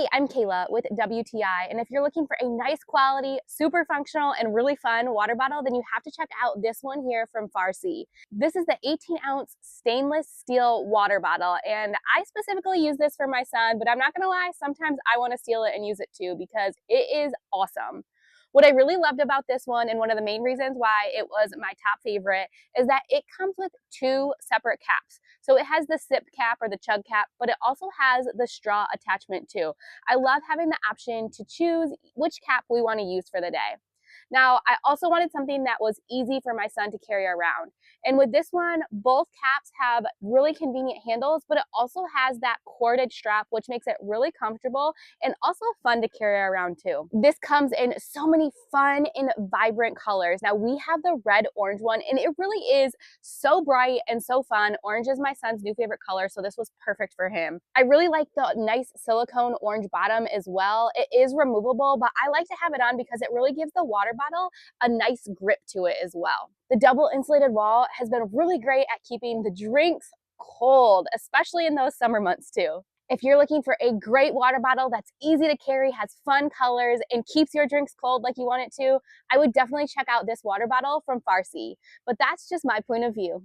Hey, I'm Kayla with WTI, and if you're looking for a nice quality, super functional, and really fun water bottle, then you have to check out this one here from Farsea. This is the 18-ounce stainless steel water bottle, and I specifically use this for my son, but I'm not gonna lie, sometimes I wanna steal it and use it too because it is awesome. What I really loved about this one, and one of the main reasons why it was my top favorite, is that it comes with two separate caps. So it has the sip cap or the chug cap, but it also has the straw attachment too. I love having the option to choose which cap we want to use for the day. Now, I also wanted something that was easy for my son to carry around. And with this one, both caps have really convenient handles, but it also has that corded strap, which makes it really comfortable and also fun to carry around too. This comes in so many fun and vibrant colors. Now, we have the red orange one, and it really is so bright and so fun. Orange is my son's new favorite color, so this was perfect for him. I really like the nice silicone orange bottom as well. It is removable, but I like to have it on because it really gives the water bottle a nice grip to it as well. The double insulated wall has been really great at keeping the drinks cold, especially in those summer months too. If you're looking for a great water bottle that's easy to carry, has fun colors, and keeps your drinks cold like you want it to, I would definitely check out this water bottle from Farsea. But that's just my point of view.